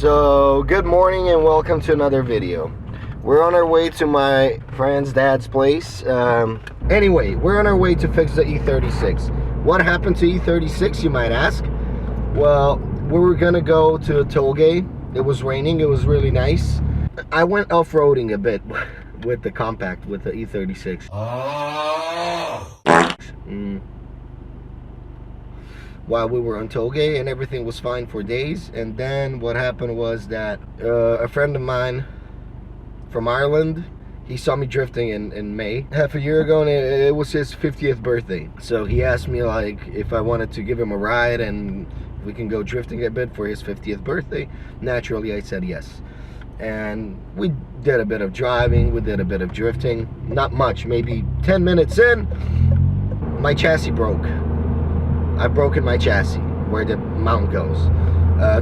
So good morning and welcome to another video. We're on our way to my friend's dad's place. Anyway, we're on our way to fix the E36. What happened to E36, you might ask? Well, we were gonna go to a toll gate. It was raining, it was really nice. I went off-roading a bit with the compact, with the E36. While we were on toll gate, and everything was fine for days. And then what happened was that a friend of mine from Ireland, he saw me drifting in May, half a year ago, and it was his 50th birthday. So he asked me like if I wanted to give him a ride and we can go drifting a bit for his 50th birthday. Naturally, I said yes. And we did a bit of driving, we did a bit of drifting. Not much, maybe 10 minutes in, my chassis broke. I've broken my chassis where the mount goes.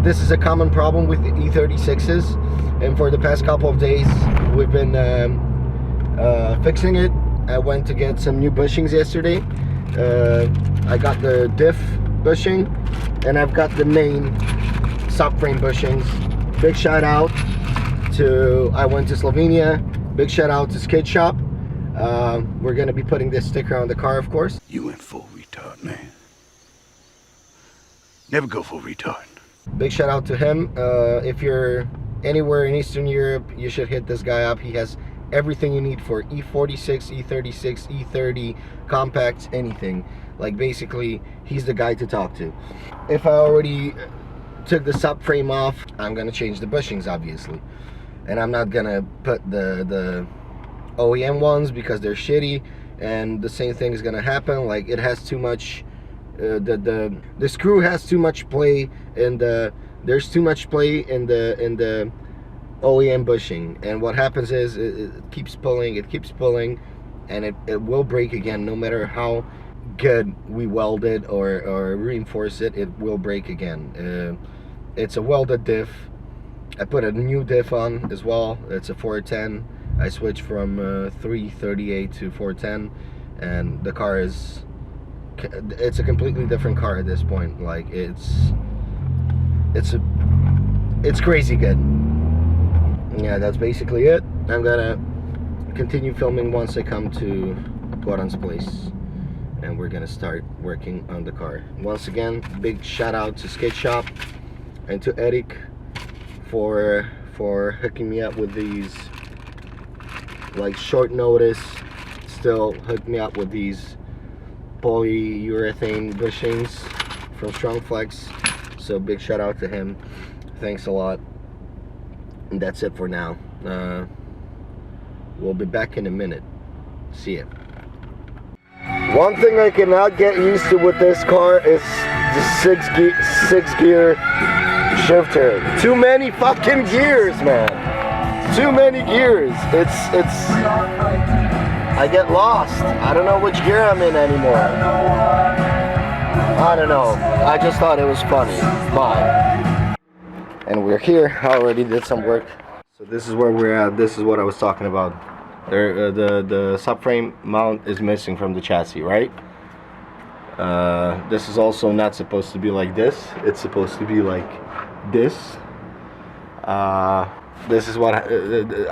This is a common problem with the E36s, and for the past couple of days we've been fixing it. I went to get some new bushings yesterday. I got the diff bushing and I've got the main subframe bushings. Big shout out to, I went to Slovenia. Big shout out to Skid Shop. We're gonna be putting this sticker on the car, of course. You went full retard, man. Never go full retard. Big shout out to him. If you're anywhere in Eastern Europe, you should hit this guy up. He has everything you need for E46, E36, E30, compacts, anything. Like basically, he's the guy to talk to. If I already took the subframe off, I'm gonna change the bushings, obviously. And I'm not gonna put the OEM ones because they're shitty, and the same thing is gonna happen. Like it has too much, the screw has too much play, and there's too much play in the OEM bushing, and what happens is it keeps pulling, and it will break again. No matter how good we weld it or reinforce it, it will break again. It's a welded diff. I put a new diff on as well. It's a 410. I switched from 338 to 410, and the car is, it's a completely different car at this point. Like it's crazy good. Yeah, that's basically it. I'm gonna continue filming once I come to Goran's place, and we're gonna start working on the car. Once again, big shout out to Skate Shop and to Eric for hooking me up with these, like short notice, still hooked me up with these polyurethane bushings from Strong Flex. So big shout out to him. Thanks a lot. And that's it for now. We'll be back in a minute. See ya. One thing I cannot get used to with this car is the six gear shifter. Too many fucking gears, man. Too many gears. It's I get lost. I don't know which gear I'm in anymore. I don't know. I just thought it was funny. Bye. And we're here. I already did some work. So this is where we're at. This is what I was talking about. The subframe mount is missing from the chassis, right? This is also not supposed to be like this. It's supposed to be like this. This is what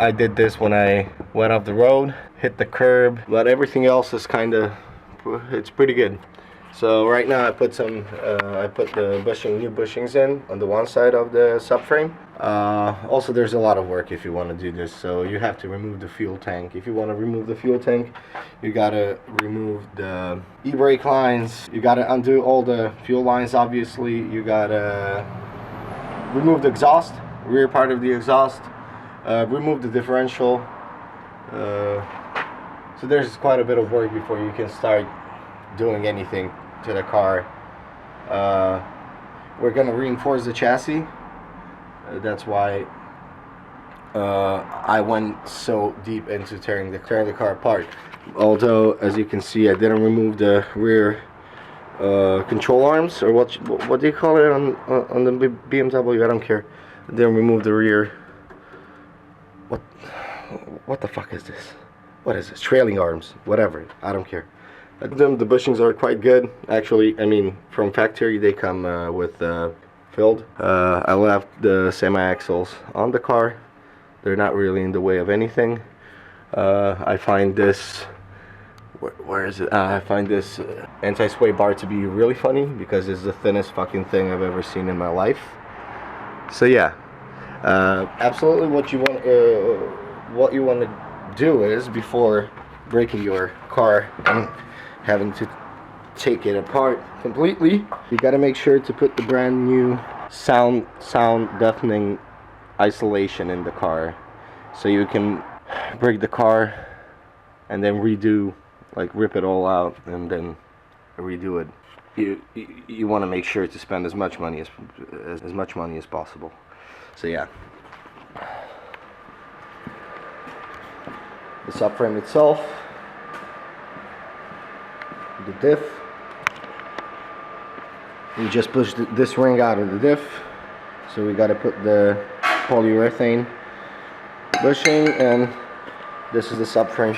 I did this when I went off the road, hit the curb, but everything else is it's pretty good. So right now I put the new bushings in on the one side of the subframe. Also, there's a lot of work if you want to do this. So you have to remove the fuel tank. If you want to remove the fuel tank, you gotta remove the e-brake lines. You gotta undo all the fuel lines, obviously. You gotta remove the exhaust, rear part of the exhaust, remove the differential. So there's quite a bit of work before you can start doing anything to the car. We're gonna reinforce the chassis. That's why I went so deep into tearing the car apart. Although, as you can see, I didn't remove the rear control arms, or what do you call it on the BMW? I don't care. I didn't remove the rear. What the fuck is this? What is this? Trailing arms, whatever. I don't care. The bushings are quite good, actually. I mean, from factory they come with filled. I left the semi-axles on the car. They're not really in the way of anything. I find this, where is it? I find this anti-sway bar to be really funny because it's the thinnest fucking thing I've ever seen in my life. So yeah, absolutely what you want to do is, before breaking your car and having to take it apart completely, you got to make sure to put the brand new sound deafening isolation in the car, so you can break the car and then redo, like rip it all out and then redo it. You want to make sure to spend as much money as possible. So yeah, the subframe itself, the diff, you just push this ring out of the diff, so we got to put the polyurethane bushing, and this is the subframe.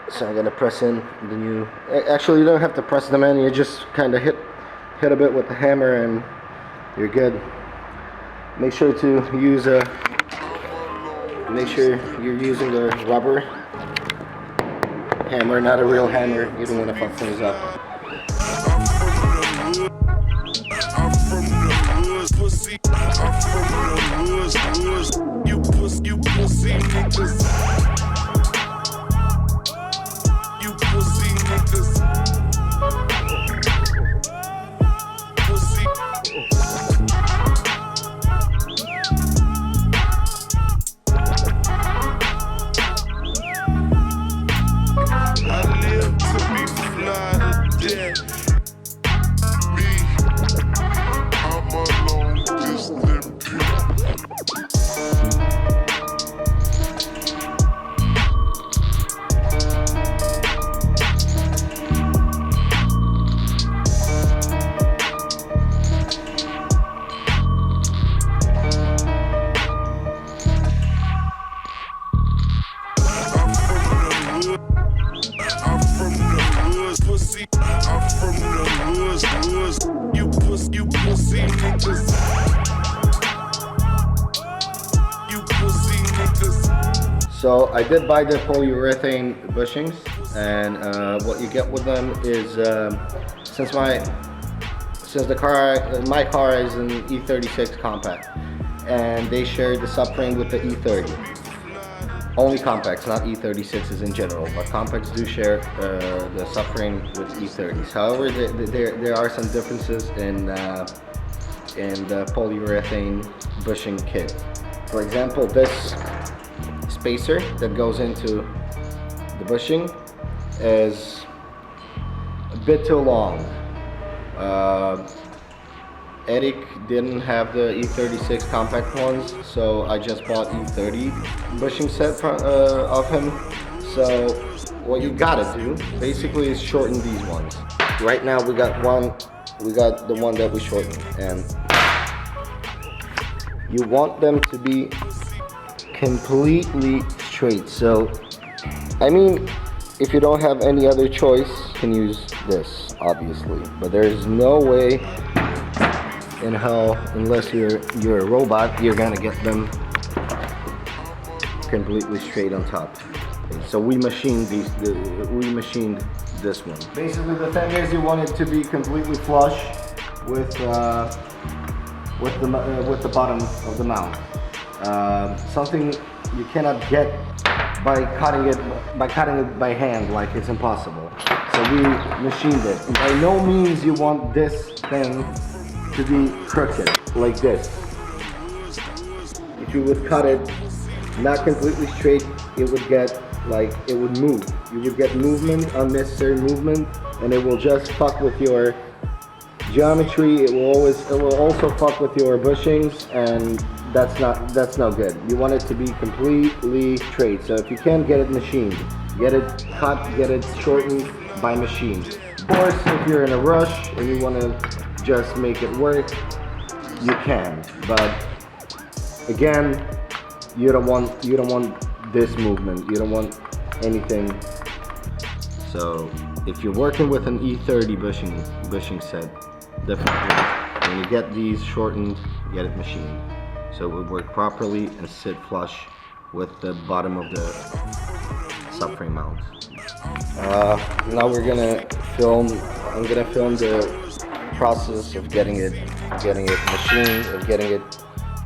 So I'm gonna press in the new, actually you don't have to press them in, you just kind of hit a bit with the hammer and you're good. Make sure to use make sure you're using a rubber hammer, not a real hammer. You don't want to fuck things up. So I did buy the polyurethane bushings, and what you get with them is, since my car is an E36 compact, and they share the subframe with the E30. Only compacts, not E36s in general, but compacts do share the subframe with E30s. However, there are some differences in the polyurethane bushing kit. For example, this spacer that goes into the bushing is a bit too long. Eric didn't have the E36 compact ones, so I just bought E30 bushing set of him. So what you gotta do basically is shorten these ones. Right now we got the one that we shortened, and you want them to be completely straight. So I mean, if you don't have any other choice, you can use this, obviously, but there's no way in hell, unless you're a robot, you're gonna get them completely straight on top. So we machined this one. Basically, the thing is, you want it to be completely flush with the bottom of the mount. Something you cannot get by cutting it by hand, like it's impossible. So we machined it. And by no means you want this thing to be crooked like this. If you would cut it not completely straight, it would get it would move. You would get movement, unnecessary movement, and it will just fuck with your geometry. It will also fuck with your bushings, and that's no good. You want it to be completely straight. So if you can't get it machined, get it cut, get it shortened by machine. Of course, if you're in a rush and you want to just make it work, you can. But again, you don't want this movement. You don't want anything. So if you're working with an E30 bushing set, definitely When you get these shortened, get it machined so it would work properly and sit flush with the bottom of the subframe mount. Now we're gonna film. I'm gonna film the process of getting it machined, of getting it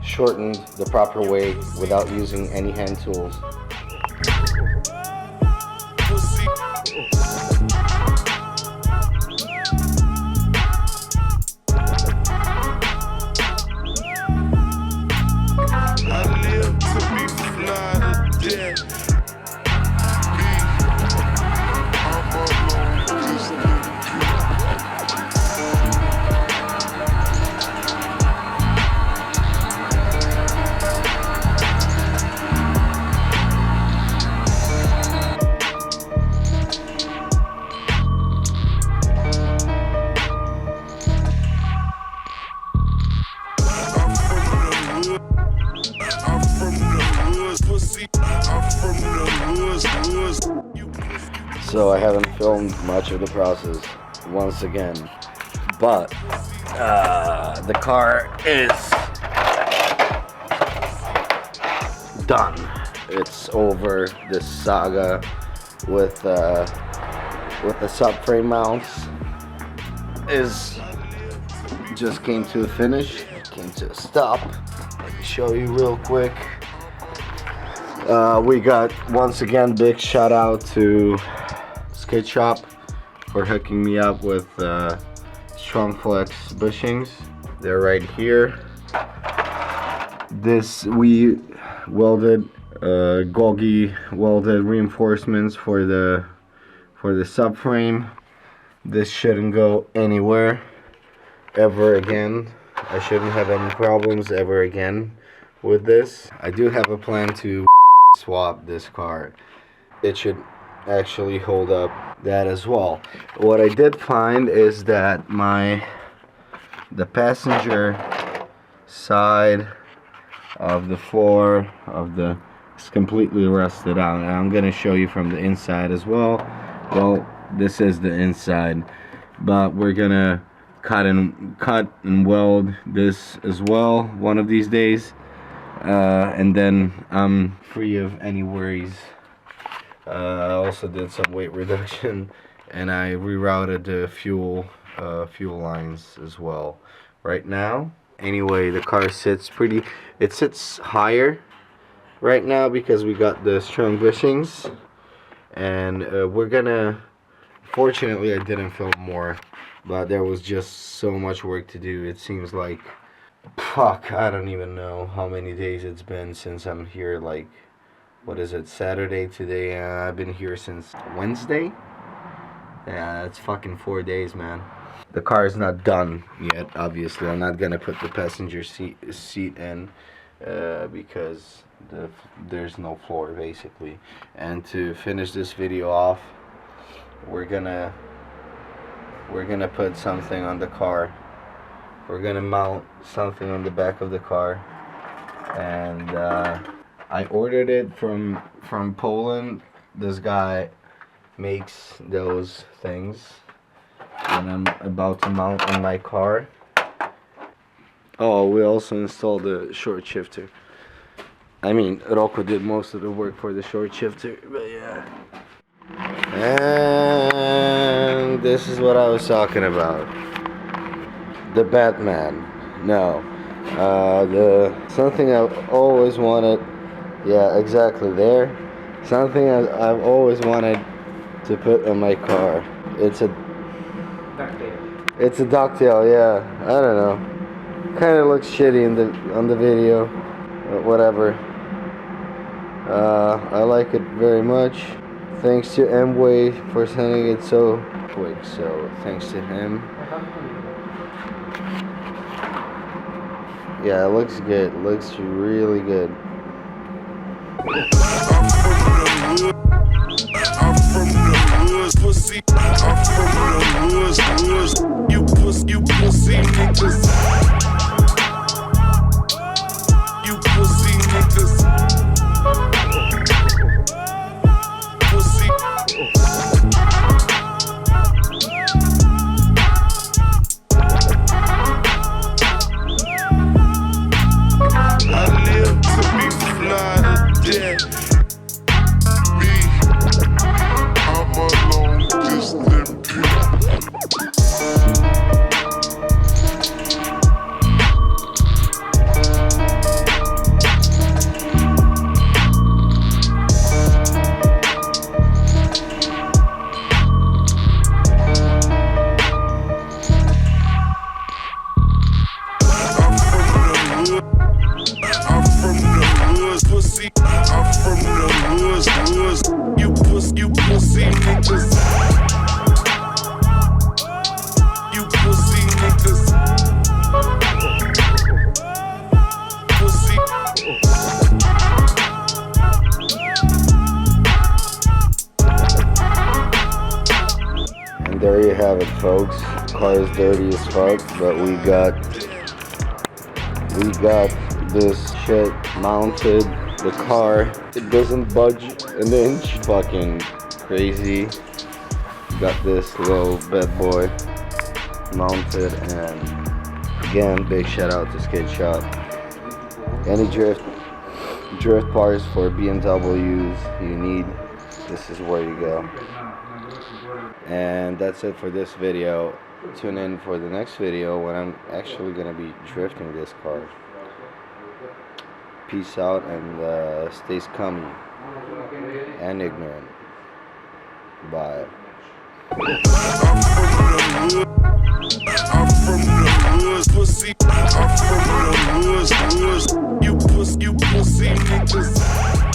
shortened the proper way without using any hand tools. So I haven't filmed much of the process once again, but the car is done. It's over this saga with the subframe mounts. Is just came to a finish, came to a stop. Let me show you real quick. We got, once again, big shout out to Skid Shop for hooking me up with strong flex bushings. They're right here. This, we welded Golgi welded reinforcements for the subframe. This shouldn't go anywhere ever again. I shouldn't have any problems ever again with this. I do have a plan to swap this car. It should actually hold up that as well. What I did find is that the passenger side of the floor is completely rusted out, and I'm gonna show you from the inside as well. Well, this is the inside, but we're gonna cut and weld this as well one of these days, and then I'm free of any worries. I also did some weight reduction, and I rerouted the fuel lines as well. Right now, anyway, the car sits it sits higher right now because we got the strong bushings, and we're gonna, fortunately I didn't film more, but there was just so much work to do. It seems like, fuck, I don't even know how many days it's been since I'm here. Like, what is it, Saturday today? I've been here since Wednesday. Yeah, it's fucking 4 days, man. The car is not done yet, obviously. I'm not gonna put the passenger seat in because there's no floor, basically. And to finish this video off, we're gonna put something on the car. We're gonna mount something on the back of the car, and I ordered it from Poland. This guy makes those things, and I'm about to mount on my car. Oh, we also installed the short shifter. I mean, Rocco did most of the work for the short shifter, but yeah. And this is what I was talking about. The Batman. No. Something I've always wanted. Yeah, exactly there. Something I've always wanted to put in my car. It's a ducktail, yeah. I don't know. Kind of looks shitty on the video, but whatever. I like it very much. Thanks to Mway for sending it so quick. So thanks to him. Yeah, it looks good. It looks really good. I'm from the woods, pussy. I'm from the woods. You pussy niggas. You pussy niggas. Pussy. there you have it, folks. Car is dirty as fuck, but we got this shit mounted. The car, it doesn't budge an inch. Fucking crazy. Got this little bad boy mounted, and again, big shout out to Skate Shop. Any drift parts for BMWs you need, this is where you go. And that's it for this video. Tune in for the next video when I'm actually gonna be drifting this car. Peace out, and stay scummy and ignorant. Bye. I'm from the woods, pussy. I'm from the woods. You pussy niggas.